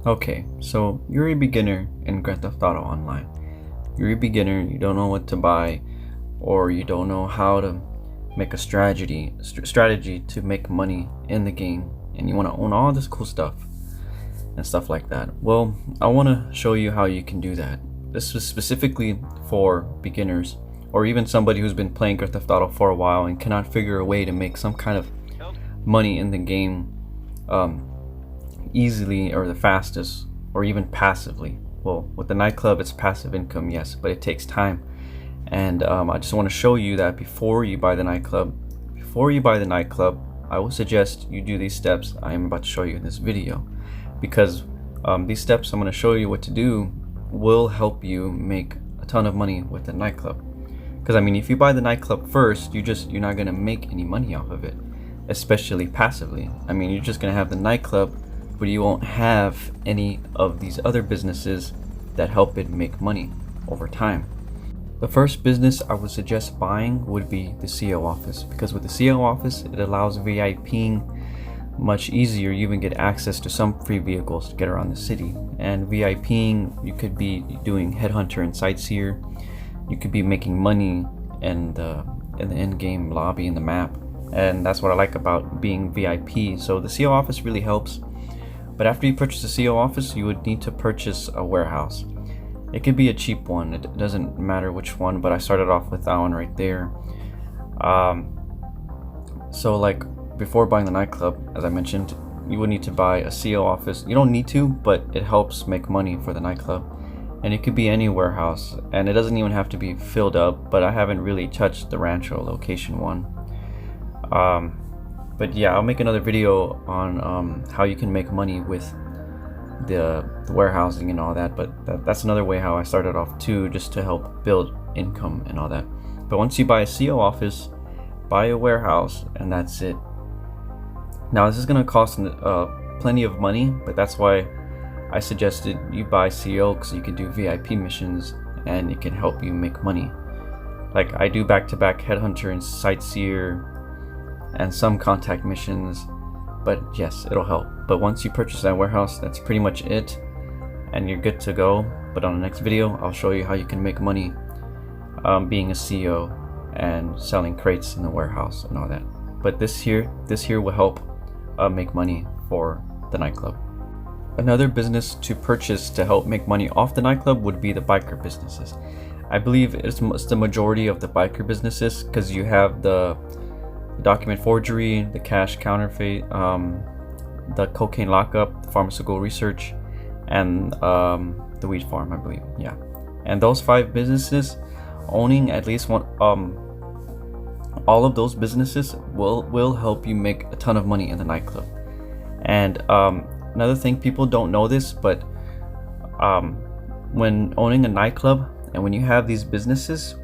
Okay, so you're a beginner in Grand Theft Auto Online. You're a beginner, you don't know what to buy, or you don't know how to make a strategy to make money in the game, and you want to own all this cool stuff and stuff like that. Well, I want to show you how you can do that. This is specifically for beginners, or even somebody who's been playing Grand Theft Auto for a while and cannot figure a way to make some kind of money in the game easily or the fastest, or even passively. Well, with the nightclub, it's passive income, yes, but it takes time. And I just want to show you that before you buy the nightclub, I would suggest you do these steps I am about to show you in this video, because these steps I'm going to show you what to do will help you make a ton of money with the nightclub. Because I mean, if you buy the nightclub first, you're not going to make any money off of it, especially passively. I mean, you're just going to have the nightclub, but you won't have any of these other businesses that help it make money over time. The first business I would suggest buying would be the CO office, because with the CO office, it allows VIPing much easier. You even get access to some free vehicles to get around the city. And VIPing, you could be doing headhunter and sightseer. You could be making money in the in-game lobby in the map, and that's what I like about being VIP. So the CO office really helps. But after you purchase the CO office, you would need to purchase a warehouse. It could be a cheap one, it doesn't matter which one, but I started off with that one right there. So like before buying the nightclub, as I mentioned, you would need to buy a CO office. You don't need to, but it helps make money for the nightclub. And it could be any warehouse, and it doesn't even have to be filled up, but I haven't really touched the Rancho location one. But yeah, I'll make another video on how you can make money with the warehousing and all that, but that's another way how I started off too, just to help build income and all that. But once you buy a CO office, buy a warehouse, and that's it. Now this is going to cost plenty of money, but that's why I suggested you buy CO, because you can do VIP missions and it can help you make money. Like I do back-to-back headhunter and sightseer and some contact missions, but yes, it'll help. But once you purchase that warehouse, that's pretty much it, and you're good to go. But on the next video, I'll show you how you can make money being a CEO and selling crates in the warehouse and all that. But this here will help make money for the nightclub. Another business to purchase to help make money off the nightclub would be the biker businesses. I believe it's the majority of the biker businesses, because you have the document forgery, the cash counterfeit, the cocaine lockup, the pharmaceutical research, and the weed farm, I believe. Yeah, and those 5 businesses, owning at least one, all of those businesses will help you make a ton of money in the nightclub. And another thing, people don't know this, but when owning a nightclub and when you have these businesses,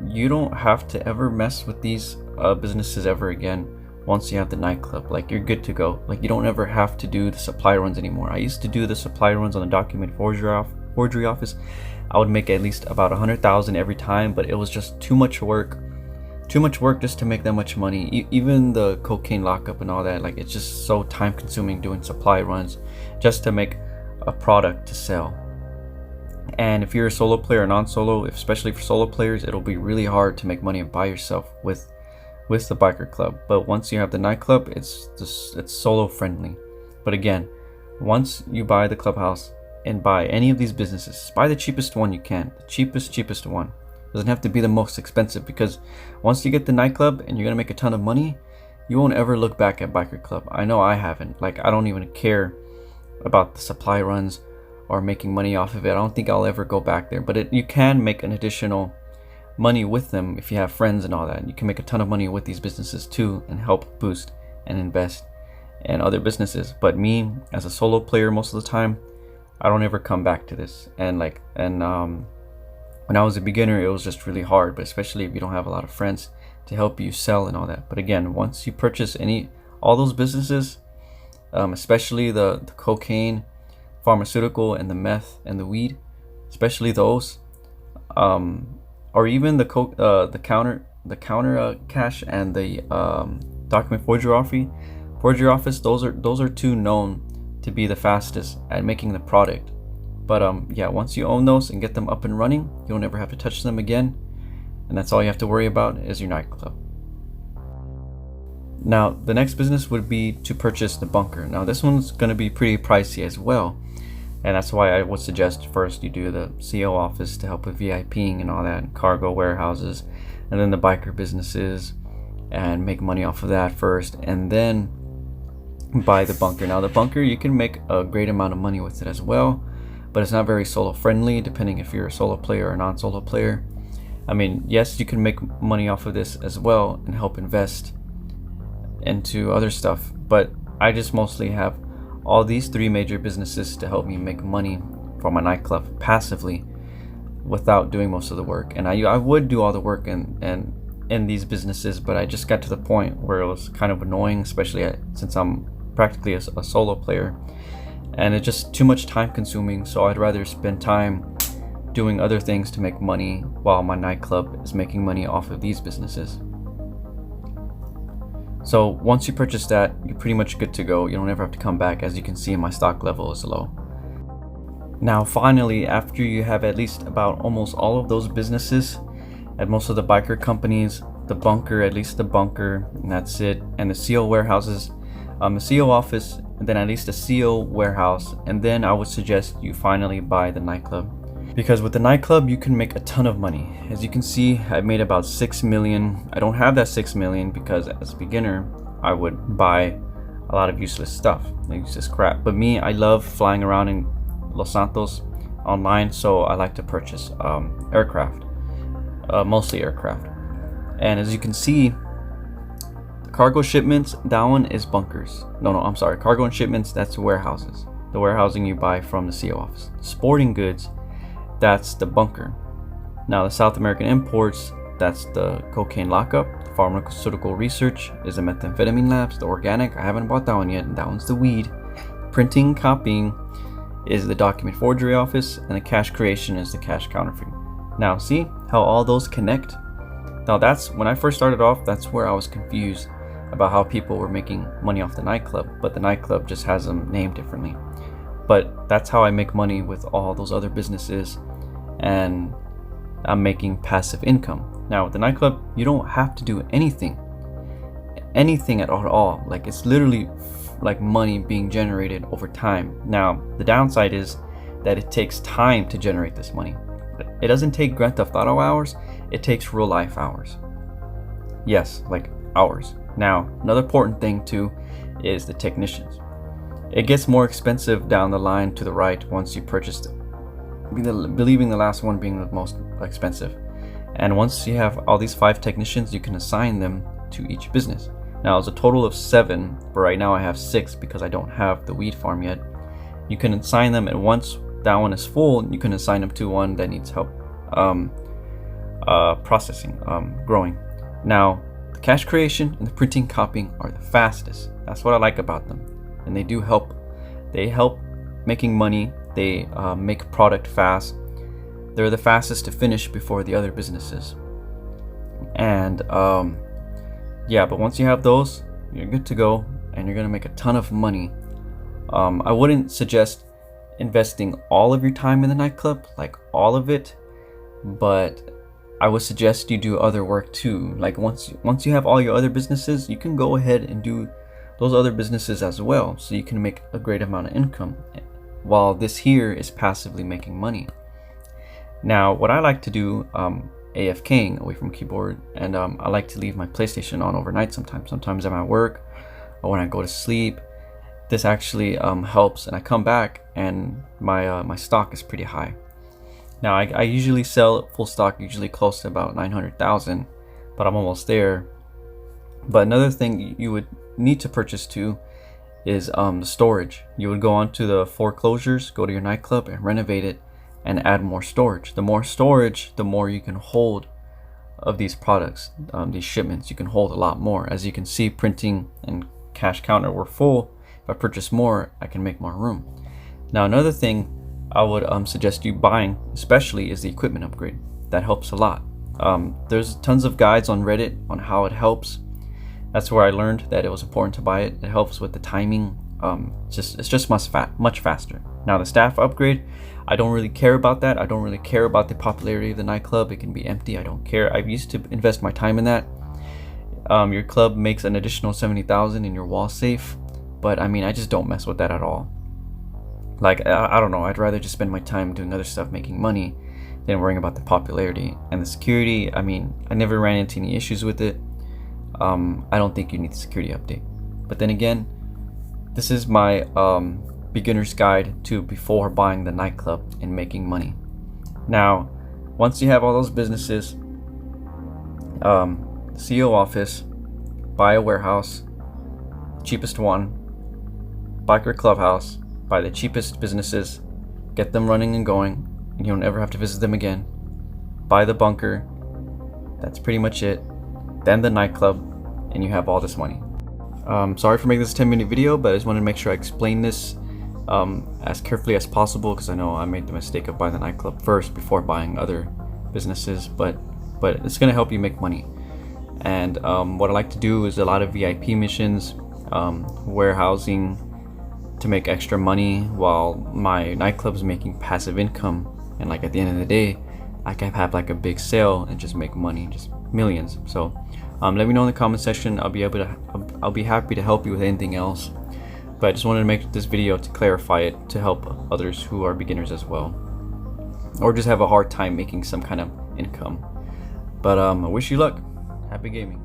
you don't have to ever mess with these businesses ever again. Once you have the nightclub, like you're good to go. Like you don't ever have to do the supply runs anymore. I used to do the supply runs on the document forgery office. I would make at least about 100,000 every time, but it was just too much work just to make that much money. Even the cocaine lockup and all that, like it's just so time consuming doing supply runs just to make a product to sell. And if you're a solo player or non-solo, especially for solo players, it'll be really hard to make money by yourself with the biker club. But once you have the nightclub, it's solo friendly. But again, once you buy the clubhouse and buy any of these businesses, buy the cheapest one you can. The cheapest one. Doesn't have to be the most expensive, because once you get the nightclub and you're gonna make a ton of money, you won't ever look back at biker club. I know I haven't. Like I don't even care about the supply runs or making money off of it. I don't think I'll ever go back there. But you can make an additional money with them if you have friends and all that. You can make a ton of money with these businesses too, and help boost and invest in other businesses. But me as a solo player, most of the time, I don't ever come back to this. And when I was a beginner, it was just really hard, but especially if you don't have a lot of friends to help you sell and all that. But again, once you purchase all those businesses, especially the cocaine, pharmaceutical, and the meth and the weed, especially those, or even the counter cash and the document forgery office, those are two known to be the fastest at making the product. But yeah, once you own those and get them up and running, you'll never have to touch them again, and that's all you have to worry about is your nightclub. Now, the next business would be to purchase the bunker. Now, this one's going to be pretty pricey as well, and that's why I would suggest first you do the CO office to help with VIPing and all that, and cargo warehouses, and then the biker businesses, and make money off of that first, and then buy the bunker. Now, the bunker, you can make a great amount of money with it as well, but it's not very solo friendly, depending if you're a solo player or a non-solo player. I mean, yes, you can make money off of this as well and help invest into other stuff, but I just mostly have all these three major businesses to help me make money for my nightclub passively without doing most of the work. And I would do all the work in these businesses, but I just got to the point where it was kind of annoying, especially since I'm practically a solo player, and it's just too much time consuming. So I'd rather spend time doing other things to make money while my nightclub is making money off of these businesses. So once you purchase that, you're pretty much good to go. You don't ever have to come back. As you can see, my stock level is low. Now finally, after you have at least about almost all of those businesses at most of the biker companies, the bunker, at least the bunker, and that's it, and the CO warehouses, the CO office, and then at least a CO warehouse, and then I would suggest you finally buy the nightclub. Because with the nightclub, you can make a ton of money. As you can see, I've made about 6 million. I don't have that 6 million because as a beginner, I would buy a lot of useless stuff, like useless crap. But me, I love flying around in Los Santos online, so I like to purchase aircraft, mostly aircraft. And as you can see, the cargo shipments, that one is bunkers. No, I'm sorry. Cargo and shipments, that's warehouses. The warehousing you buy from the CO office. Sporting goods, that's the bunker. Now the South American imports, that's the cocaine lockup. The pharmaceutical research is the methamphetamine labs. The organic, I haven't bought that one yet, and that one's the weed. Printing, copying is the document forgery office, and the cash creation is the cash counterfeiting. Now see how all those connect? Now that's, when I first started off, that's where I was confused about how people were making money off the nightclub, but the nightclub just has them named differently. But that's how I make money with all those other businesses, and I'm making passive income. Now with the nightclub, you don't have to do anything at all. Like, it's literally like money being generated over time. Now the downside is that it takes time to generate this money. It doesn't take Grand Theft Auto hours, it takes real life hours. Yes, like hours. Now another important thing too is the technicians. It gets more expensive down the line to the right once you purchase it, believing the last one being the most expensive. And once you have all these 5 technicians, you can assign them to each business. Now it's a total of 7, but right now I have 6 because I don't have the weed farm yet. You can assign them, and once that one is full, you can assign them to one that needs help processing, growing. Now the cash creation and the printing copying are the fastest. That's what I like about them. And they do help. They help making money. They make product fast. They're the fastest to finish before the other businesses. And yeah, but once you have those, you're good to go, and you're gonna make a ton of money. I wouldn't suggest investing all of your time in the nightclub, like all of it, but I would suggest you do other work too. Like once you have all your other businesses, you can go ahead and do those other businesses as well, so you can make a great amount of income while this here is passively making money. Now what I like to do, AFKing, away from keyboard, and I like to leave my PlayStation on overnight sometimes I'm at work or when I go to sleep. This actually helps, and I come back and my stock is pretty high. Now I usually sell full stock, usually close to about 900,000, but I'm almost there. But another thing you would need to purchase too is the storage. You would go onto the foreclosures, go to your nightclub and renovate it and add more storage. The more storage, the more you can hold of these products, these shipments. You can hold a lot more. As you can see, printing and cash counter were full. If I purchase more, I can make more room. Now another thing I would suggest you buying especially is the equipment upgrade. That helps a lot. There's tons of guides on Reddit on how it helps. That's where I learned that it was important to buy it. It helps with the timing It's just much faster. Now the staff upgrade, I don't really care about that. I don't really care about the popularity of the nightclub. It can be empty. I don't care. I used to invest my time in that. Your club makes an additional 70,000 in your wall safe, but I mean, I just don't mess with that at all. Like, I don't know, I'd rather just spend my time doing other stuff, making money, than worrying about the popularity. And the security, I mean, I never ran into any issues with it. I don't think you need the security update. But then again, this is my beginner's guide to before buying the nightclub and making money. Now, once you have all those businesses, CEO office, buy a warehouse, cheapest one, biker clubhouse, buy the cheapest businesses, get them running and going, and you don't ever have to visit them again. Buy the bunker, that's pretty much it. Then the nightclub, and you have all this money. Sorry for making this 10-minute video, but I just wanted to make sure I explain this as carefully as possible, because I know I made the mistake of buying the nightclub first before buying other businesses, but it's going to help you make money. And what I like to do is a lot of VIP missions, warehousing to make extra money while my nightclub is making passive income. And like at the end of the day, I can have like a big sale and just make money, just millions. So let me know in the comment section. I'll be happy to help you with anything else. But I just wanted to make this video to clarify it, to help others who are beginners as well, or just have a hard time making some kind of income. But I wish you luck. Happy gaming.